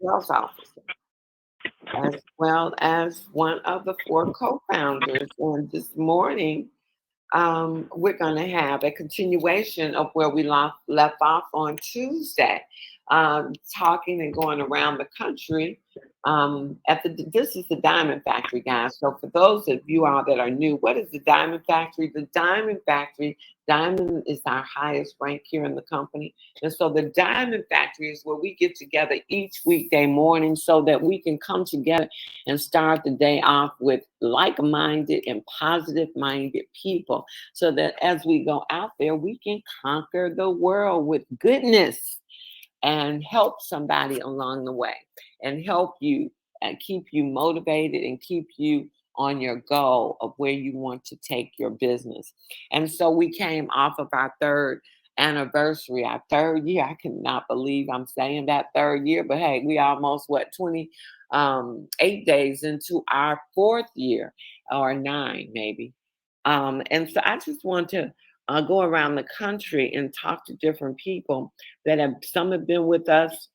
sales officer, as well as one of the four co-founders. And this morning, we're going to have a continuation of where we left off on Tuesday, talking and going around the country. This is the Diamond Factory, guys. So for those of you all that are new, what is the Diamond Factory? The Diamond Factory, Diamond is our highest rank here in the company. And so the Diamond Factory is where we get together each weekday morning so that we can come together and start the day off with like-minded and positive-minded people, so that as we go out there, we can conquer the world with goodness and help somebody along the way and help you and keep you motivated and keep you on your goal of where you want to take your business. And so we came off of our third anniversary, our third year. I cannot believe I'm saying that third year, but hey, we almost 8 days into our fourth year, or 9 maybe. And so I just want to go around the country and talk to different people some have been with us,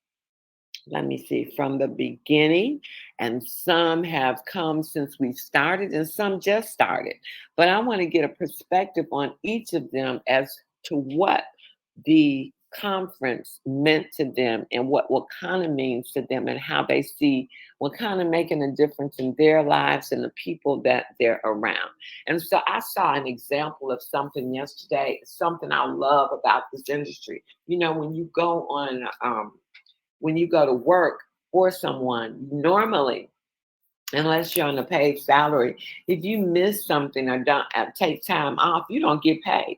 let me see, from the beginning, and some have come since we started, and some just started. But I want to get a perspective on each of them as to what the conference meant to them and what kind of means to them, and how they see what kind of making a difference in their lives and the people that they're around. And so I saw an example of something yesterday, something I love about this industry. You know, when you go to work for someone, normally, unless you're on a paid salary, if you miss something or don't take time off, you don't get paid.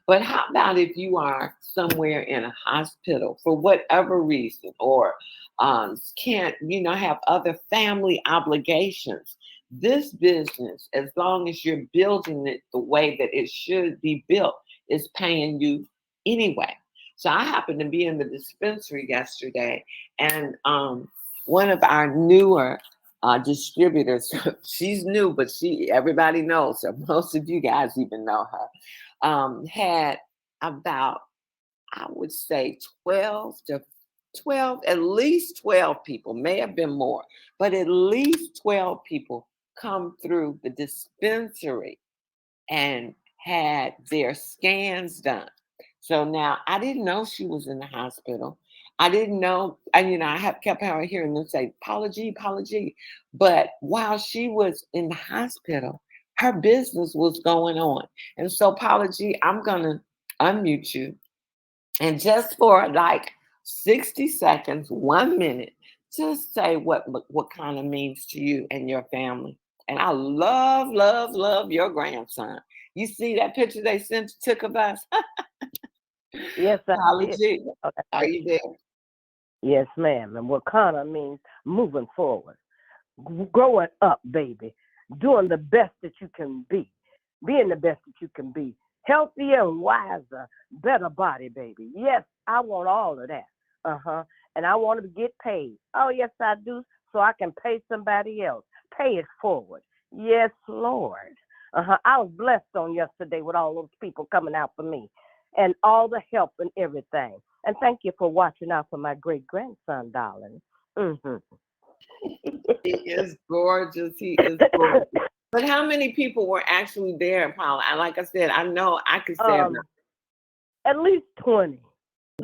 But how about if you are somewhere in a hospital for whatever reason, or can't, have other family obligations? This business, as long as you're building it the way that it should be built, is paying you anyway. So I happened to be in the dispensary yesterday, and one of our newer distributors, she's new, but everybody knows her. Most of you guys even know her. Had about, I would say, 12, at least 12 people, may have been more, but at least 12 people come through the dispensary and had their scans done. So now I didn't know she was in the hospital. I didn't know, and I kept hearing them say, Paula G, Paula G. But while she was in the hospital, her business was going on. And so, Paula G, I'm gonna unmute you, and just for like 60 seconds, 1 minute, just say what kind of means to you and your family. And I love, love, love your grandson. You see that picture they took of us? Yes, I Paula did. G, Okay. are you there? Yes, ma'am. And Wakana means moving forward, growing up, baby, doing the best that you can be, being the best that you can be, healthier and wiser, better body, baby. Yes, I want all of that. And I want to get paid. Oh, yes, I do, so I can pay somebody else. Pay it forward. Yes, Lord. I was blessed on yesterday with all those people coming out for me and all the help and everything. And thank you for watching out for my great grandson, darling. He is gorgeous. He is gorgeous. But how many people were actually there, Paula? Like I said, I know I could say about. At least 20.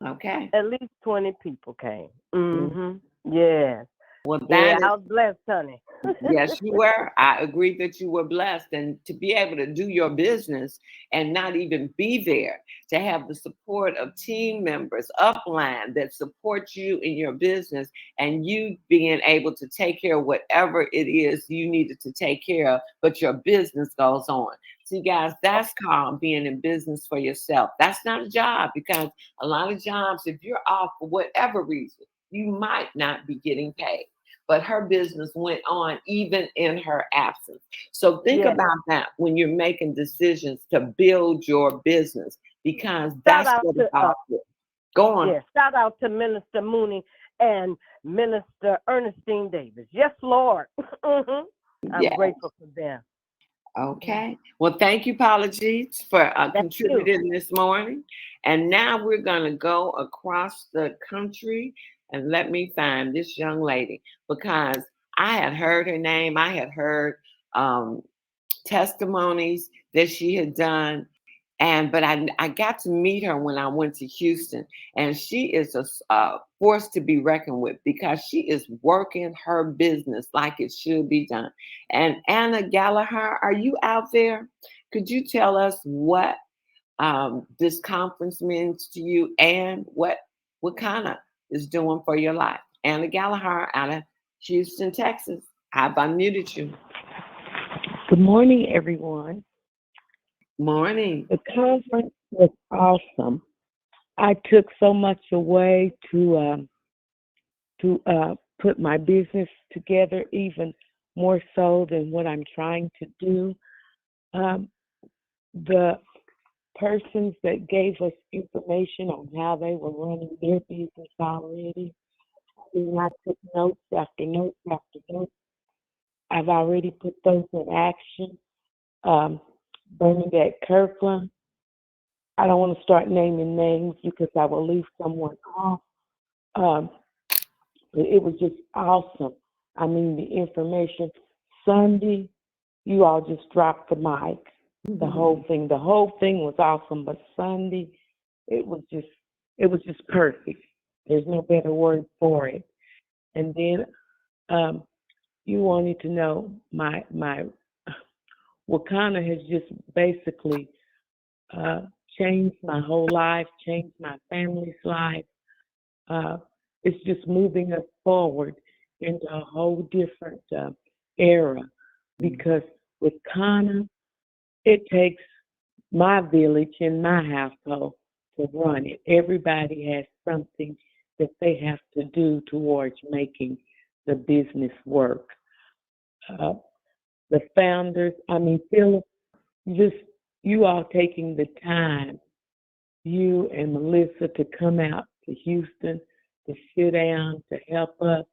Okay. At least 20 people came. Yes. Well, Yeah, I was blessed, honey. yes, you were. I agree that you were blessed. And to be able to do your business and not even be there, to have the support of team members, upline that support you in your business, and you being able to take care of whatever it is you needed to take care of, but your business goes on. See, guys, that's called being in business for yourself. That's not a job, because a lot of jobs, if you're off for whatever reason, you might not be getting paid. But her business went on even in her absence. So think about that when you're making decisions to build your business, because that's what it's all for. Go on. Yes, shout out to Minister Mooney and Minister Ernestine Davis. Yes, Lord. I'm grateful for them. Okay. Well, thank you, Paula G, for contributing this morning. And now we're going to go across the country and let me find this young lady because I had heard her name. I had heard um, testimonies that she had done. And but I got to meet her when I went to Houston, and she is a force to be reckoned with because she is working her business like it should be done. And Anna Gallagher, are you out there? Could you tell us what this conference means to you and what kind of is doing for your life? Anna Gallagher out of Houston, Texas. I've unmuted you. Good morning, everyone. Morning. The conference was awesome. I took so much away to put my business together, even more so than what I'm trying to do. Um, the persons that gave us information on how they were running their business already, and I took notes after notes after notes. I've already put those in action. Um, Bernadette Kirkland. I don't want to start naming names because I will leave someone off. Um, but it was just awesome. I mean, the information. Sunday, you all just dropped the mic. The whole thing was awesome. But Sunday, it was just, it was just perfect. There's no better word for it. And then um, you wanted to know my Wakanda has just basically uh, changed my whole life, changed my family's life. Uh, it's just moving us forward into a whole different era because with Kana, it takes my village and my household to run it. Everybody has something that they have to do towards making the business work. Uh, the founders, I mean, Phyllis, just you all taking the time, you and Melissa, to come out to Houston to sit down to help us.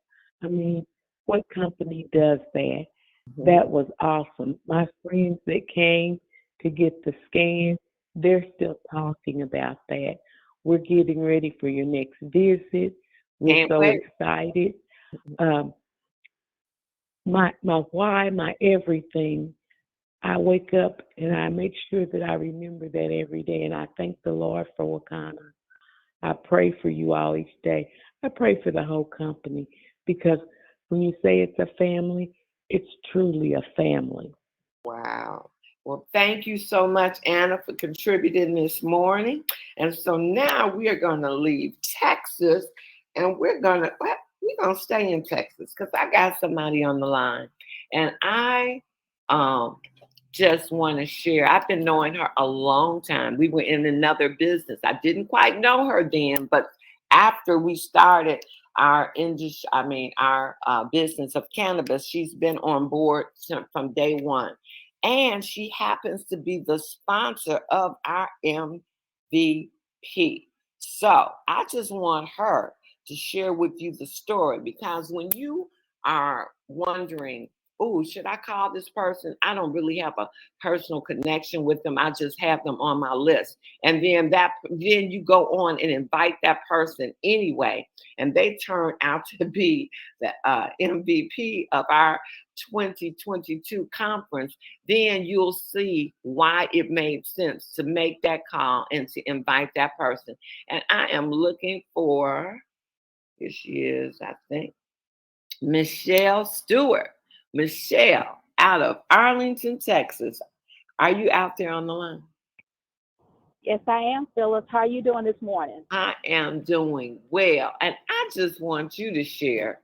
I mean, what company does that? Mhm. That was awesome. My friends that came to get the scan, they're still talking about that. We're getting ready for your next visit. We're Can't so wait. excited. Um, my why, my everything. I wake up and I make sure that I remember that every day, and I thank the Lord for Wakanda. I pray for you all each day. I pray for the whole company because when you say it's a family, it's truly a family. Wow. Well, thank you so much, Anna, for contributing this morning. And so now we are going to leave Texas, and we're gonna stay in Texas because I got somebody on the line, and I um just want to share. I've been knowing her a long time. We were in another business. I didn't quite know her then, but after we started our industry, our business of cannabis, she's been on board from day one. And she happens to be the sponsor of our MVP. So I just want her to share with you the story because when you are wondering, oh, should I call this person? I don't really have a personal connection with them. I just have them on my list. And then you go on and invite that person anyway. And they turn out to be the MVP of our 2022 conference. Then you'll see why it made sense to make that call and to invite that person. And I am looking for, here she is, I think. Michelle Stewart. Michelle, out of Arlington, Texas. Are you out there on the line? Yes, I am, Phyllis. How are you doing this morning? I am doing well. And I just want you to share,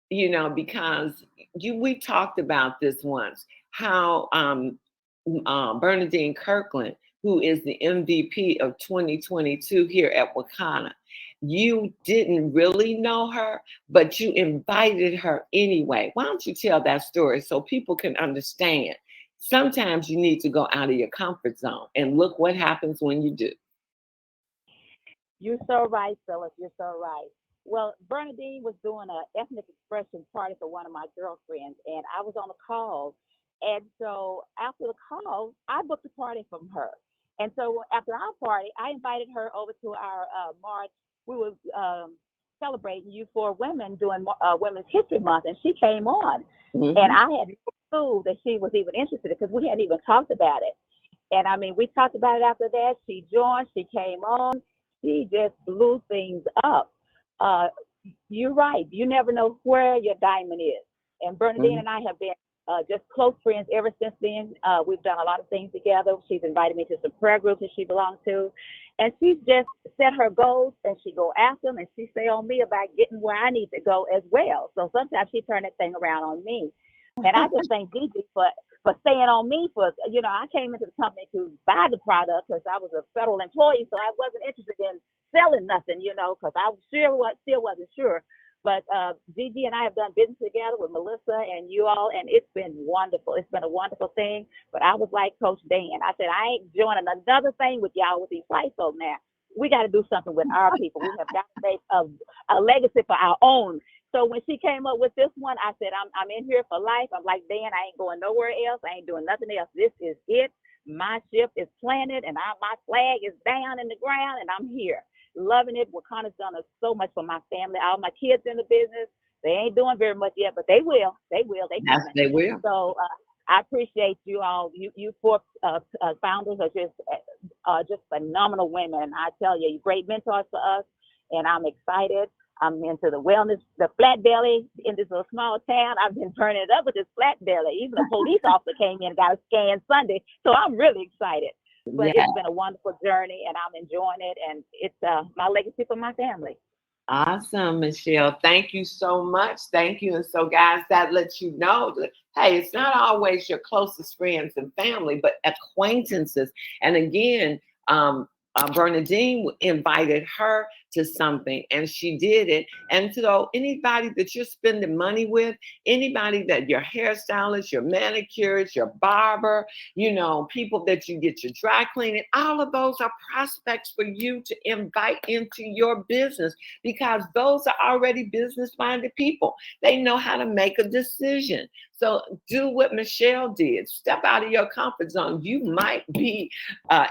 because we talked about this once, how Bernadine Kirkland, who is the MVP of 2022 here at Wakana, you didn't really know her, but you invited her anyway. Why don't you tell that story so people can understand? Sometimes you need to go out of your comfort zone, and look what happens when you do. You're so right, Phyllis. You're so right. Well, Bernadine was doing an ethnic expression party for one of my girlfriends, and I was on a call. And so after the call, I booked a party from her. And so after our party, I invited her over to our March. We were celebrating you for women doing Women's History Month, and she came on, and Mhm. I had no clue that she was even interested because we hadn't even talked about it. And I mean, we talked about it after that. She joined, she came on, she just blew things up. Uh, you're right. You never know where your diamond is. And Bernadine Mhm. and I have been just close friends ever since then. We've done a lot of things together. She's invited me to some prayer groups that she belongs to. And she's just set her goals and she go after them and she say on me about getting where I need to go as well. So sometimes she turn that thing around on me. And I just thank Gigi for staying on me for, I came into the company to buy the product because I was a federal employee, so I wasn't interested in selling nothing, because I still wasn't sure. But Gigi and I have done business together with Melissa and you all, and it's been wonderful. It's been a wonderful thing. But I was like Coach Dan. I said, I ain't joining another thing with y'all with these white folks now. We got to do something with our people. We have got to make a legacy for our own. So when she came up with this one, I said, I'm in here for life. I'm like, Dan, I ain't going nowhere else. I ain't doing nothing else. This is it. My ship is planted and my flag is down in the ground and I'm here. Loving it. Wakanda's done so much for my family. All my kids in the business. They ain't doing very much yet, but they will. They will. They Yes, coming. they will. So I appreciate you all. You four founders are just phenomenal women. And I tell you, you're great mentors for us. And I'm excited. I'm into the wellness, the flat belly in this little small town. I've been turning it up with this flat belly. Even a police officer came in and got a scan Sunday. So I'm really excited. But Yeah. it's been a wonderful journey and I'm enjoying it. And it's my legacy for my family. Awesome, Michelle. Thank you so much. Thank you. And so, guys, that lets you know that, hey, it's not always your closest friends and family, but acquaintances. And again, Bernadine invited her to something and she did it. And so anybody that you're spending money with, anybody that your hairstylist, your manicurist, your barber, people that you get your dry cleaning, all of those are prospects for you to invite into your business because those are already business-minded people. They know how to make a decision. So do what Michelle did. Step out of your comfort zone. You might be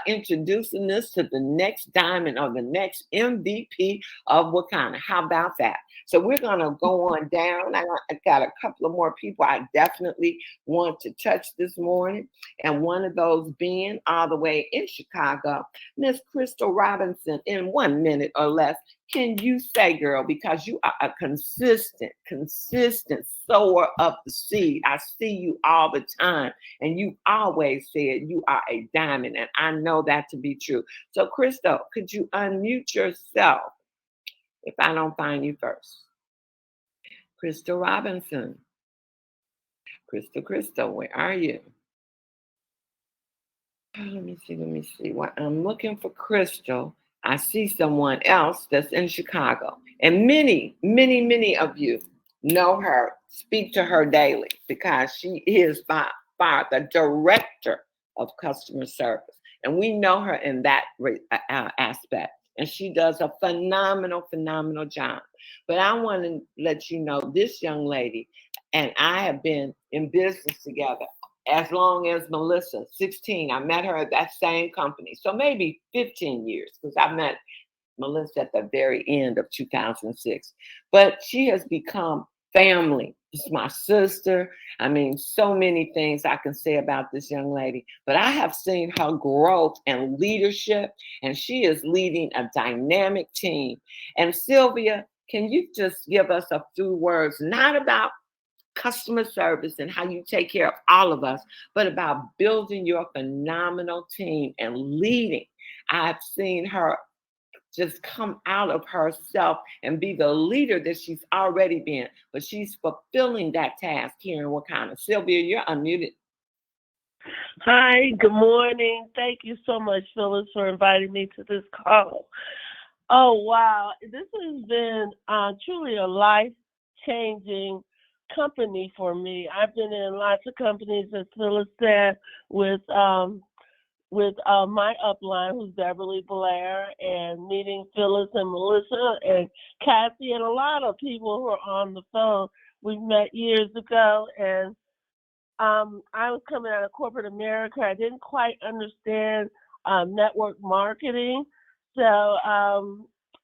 introducing this to the next diamond or the next MVP of Wakanda. How about that? So we're going to go on down. I got a couple of more people I definitely want to touch this morning. And one of those being all the way in Chicago, Miss Crystal Robinson, in 1 minute or less. Can you say, girl, because you are a consistent sower of the seed. I see you all the time. And you always said you are a diamond. And I know that to be true. So, Crystal, could you unmute yourself if I don't find you first? Crystal Robinson. Crystal, where are you? Let me see. Well, I'm looking for Crystal. I see someone else that's in Chicago. And many of you know her, speak to her daily because she is by far the director of customer service. And we know her in that aspect. And she does a phenomenal job. But I want to let you know this young lady and I have been in business together as long as Melissa, 16. I met her at that same company. So maybe 15 years because I met Melissa at the very end of 2006. But she has become family. She's my sister. I mean, so many things I can say about this young lady. But I have seen her growth and leadership, and she is leading a dynamic team. And Sylvia, can you just give us a few words, not about customer service and how you take care of all of us, but about building your phenomenal team and leading. I've seen her just come out of herself and be the leader that she's already been, but she's fulfilling that task here in Wakanda. Sylvia, you're unmuted. Hi, good morning. Thank you so much, Phyllis, for inviting me to this call. Oh, wow. This has been truly a life-changing company for me. I've been in lots of companies, as Phyllis said, with my upline, who's Beverly Blair, and meeting Phyllis and Melissa and Cassie and a lot of people who are on the phone. We've met years ago, and I was coming out of corporate America. I didn't quite understand network marketing. So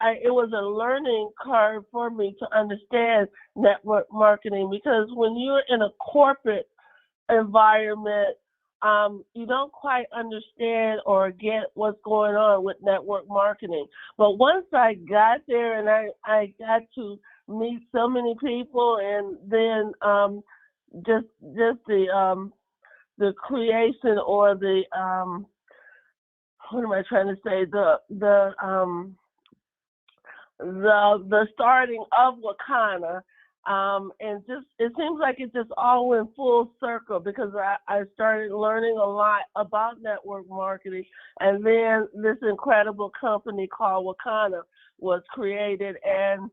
it was a learning curve for me to understand network marketing, because when you're in a corporate environment, you don't quite understand or get what's going on with network marketing. But once I got there and I got to meet so many people, and then just the creation, or the what am I trying to say, the starting of Wakana, and just it seems like it just all went full circle, because I started learning a lot about network marketing, and then this incredible company called Wakana was created, and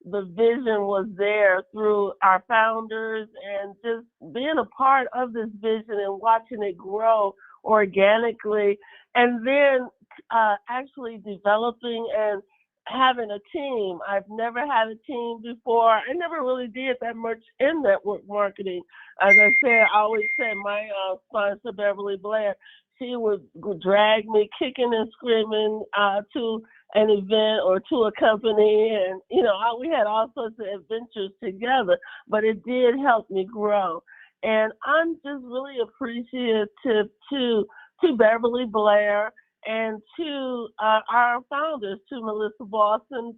the vision was there through our founders, and just being a part of this vision and watching it grow organically, and then actually developing and having a team. I've never had a team before. I never really did that much in network marketing. As I said, I always said my sponsor, Beverly Blair, she would drag me kicking and screaming to an event or to a company, and we had all sorts of adventures together, but it did help me grow. And I'm just really appreciative to Beverly Blair, and to our founders, to Melissa Boston,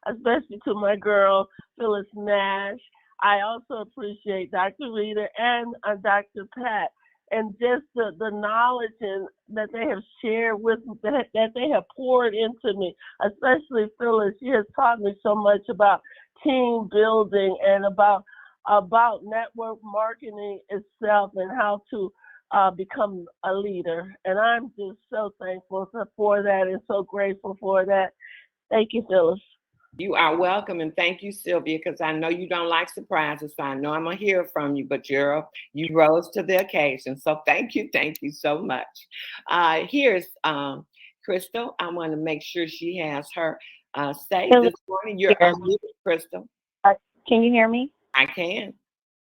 especially to my girl, Phyllis Nash. I also appreciate Dr. Rita and Dr. Pat, and just the knowledge that they have shared with me, that they have poured into me, especially Phyllis. She has taught me so much about team building and about network marketing itself, and how to become a leader. And I'm just so thankful for that, and so grateful for that. Thank you, Phyllis. You are welcome, and thank you, Sylvia, because I know you don't like surprises, so I know I'm going to hear from you, but you rose to the occasion. So thank you so much. Here's Crystal. I want to make sure she has her say this morning. You're unmuted, Crystal. Can you hear me? I can.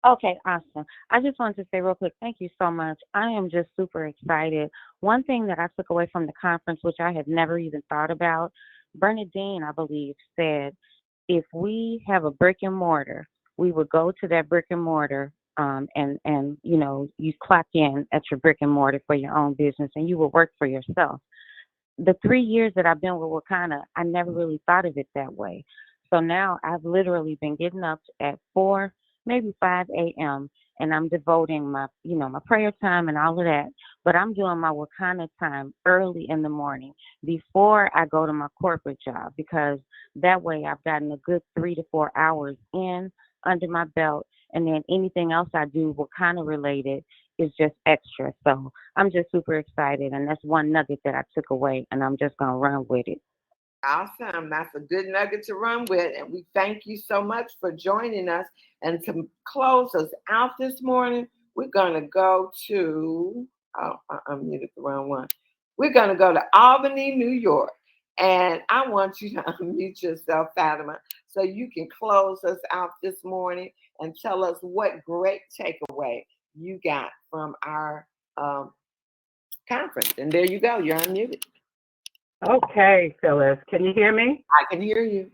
Okay, awesome. I just wanted to say real quick, thank you so much. I am just super excited. One thing that I took away from the conference, which I had never even thought about, Bernadine, I believe, said, if we have a brick and mortar, we would go to that brick and mortar, and you clock in at your brick and mortar for your own business, and you will work for yourself. The 3 years that I've been with Wakana, I never really thought of it that way. So now I've literally been getting up at 4, maybe 5 a.m. and I'm devoting my prayer time and all of that. But I'm doing my Wakana time early in the morning before I go to my corporate job, because that way I've gotten a good 3 to 4 hours in under my belt. And then anything else I do Wakana related is just extra. So I'm just super excited. And that's one nugget that I took away, and I'm just going to run with it. Awesome. That's a good nugget to run with. And we thank you so much for joining us. And to close us out this morning, we're going to go to, I unmuted the wrong one. We're going to go to Albany, New York. And I want you to unmute yourself, Fatima, so you can close us out this morning and tell us what great takeaway you got from our conference. And there you go. You're unmuted. Okay, Phyllis, can you hear me? I can hear you.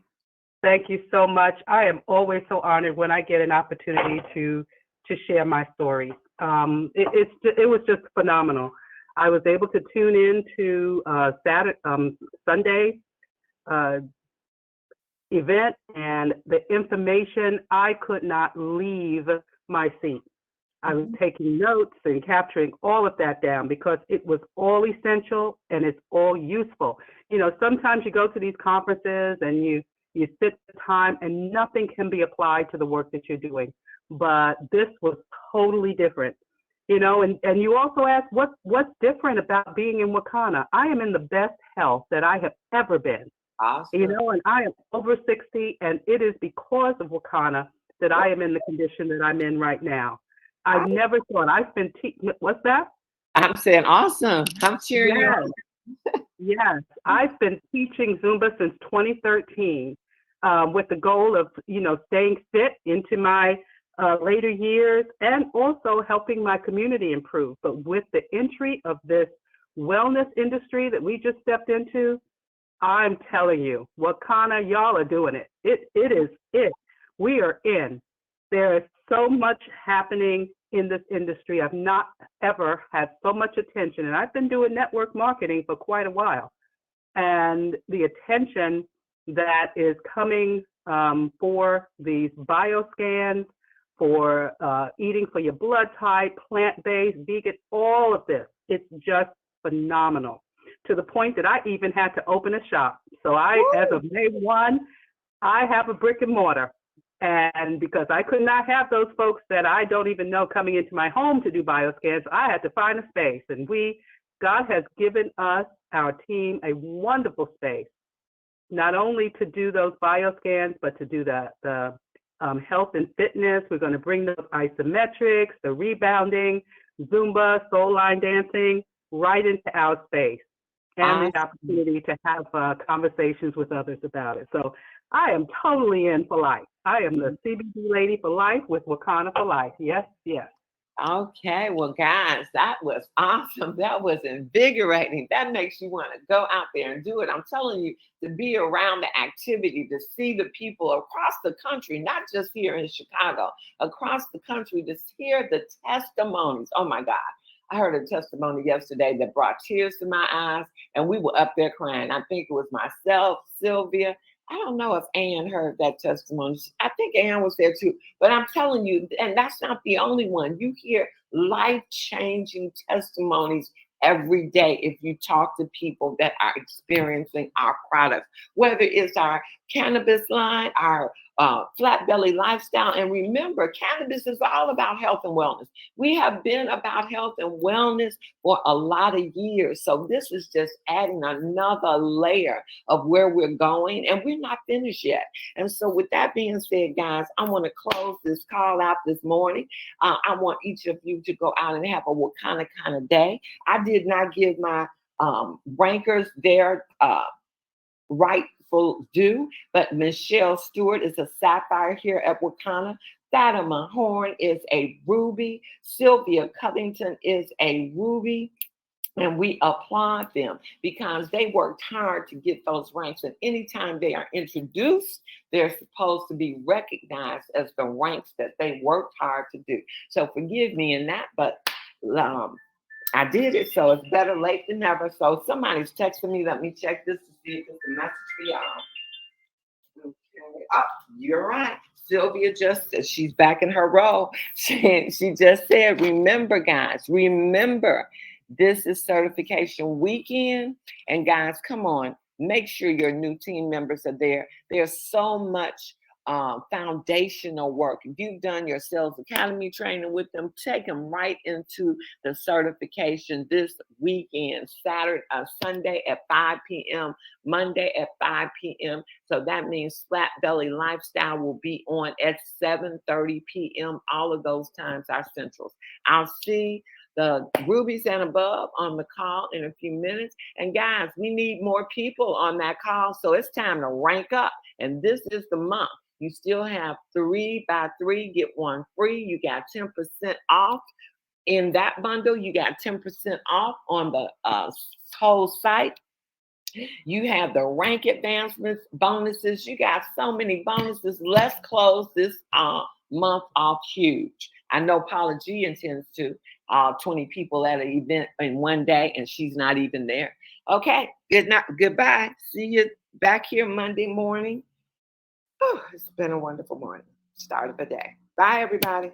Thank you so much. I am always so honored when I get an opportunity to share my story. It was just phenomenal. I was able to tune in to Sunday event, and the information, I could not leave my seat. I was taking notes and capturing all of that down, because it was all essential and it's all useful. Sometimes you go to these conferences and you sit the time and nothing can be applied to the work that you're doing. But this was totally different. And you also asked what's different about being in Wakana. I am in the best health that I have ever been. Awesome. And I am over 60, and it is because of Wakana that I am in the condition that I'm in right now. I never thought I've been what's that? I'm saying awesome. I'm cheering you on. Yes, I've been teaching Zumba since 2013, with the goal of staying fit into my later years, and also helping my community improve. But with the entry of this wellness industry that we just stepped into, I'm telling you, Wakana, y'all are doing it. It is it. We are in. There is so much happening in this industry. I've not ever had so much attention, and I've been doing network marketing for quite a while. And the attention that is coming for these bioscans, for eating for your blood type, plant-based, vegan, all of this, it's just phenomenal. To the point that I even had to open a shop. So as of May 1, I have a brick and mortar. And because I could not have those folks that I don't even know coming into my home to do bioscans, I had to find a space. And God has given us, our team, a wonderful space, not only to do those bioscans, but to do the health and fitness. We're going to bring those isometrics, the rebounding, Zumba, soul line dancing, right into our space, and the opportunity to have conversations with others about it. So I am totally in for life. I am the CBD lady for life with Wakana for life. Yes, yes. Okay, well, guys, that was awesome. That was invigorating. That makes you want to go out there and do it. I'm telling you, to be around the activity, to see the people across the country, not just here in Chicago, across the country, to hear the testimonies. Oh my God. I heard a testimony yesterday that brought tears to my eyes, and we were up there crying. I think it was myself, Sylvia. I don't know if Ann heard that testimony. I think Ann was there too. But I'm telling you, and that's not the only one. You hear life-changing testimonies every day if you talk to people that are experiencing our products, whether it's our cannabis line, our flat belly lifestyle. And remember, cannabis is all about health and wellness. We have been about health and wellness for a lot of years. So this is just adding another layer of where we're going, and we're not finished yet. And so with that being said, guys, I want to close this call out this morning. I want each of you to go out and have a Wakana kind of day. I did not give my rankers their rightful due, but Michelle Stewart is a sapphire here at Wakana. Fatima Horn is a ruby. Sylvia Covington is a ruby. And we applaud them because they worked hard to get those ranks. And anytime they are introduced, they're supposed to be recognized as the ranks that they worked hard to do. So forgive me in that, but I did it, so it's better late than never. So somebody's texting me. Let me check this to see if it's a message for y'all. Okay. Oh, you're right. Sylvia just said she's back in her role. She just said, remember, guys, remember, this is certification weekend. And guys, come on, make sure your new team members are there. There's so much foundational work. If you've done your Sales Academy training with them, take them right into the certification this weekend, Sunday at 5 p.m., Monday at 5 p.m. So that means Flat Belly Lifestyle will be on at 7:30 p.m. All of those times are centrals. I'll see the rubies and above on the call in a few minutes. And guys, we need more people on that call. So it's time to rank up. And this is the month. You still have 3 buy 3, get 1 free. You got 10% off in that bundle. You got 10% off on the whole site. You have the rank advancements, bonuses. You got so many bonuses. Let's close this month off huge. I know Paula G intends to. 20 people at an event in one day, and she's not even there. Okay, goodbye. See you back here Monday morning. Oh, it's been a wonderful morning. Start of the day. Bye, everybody.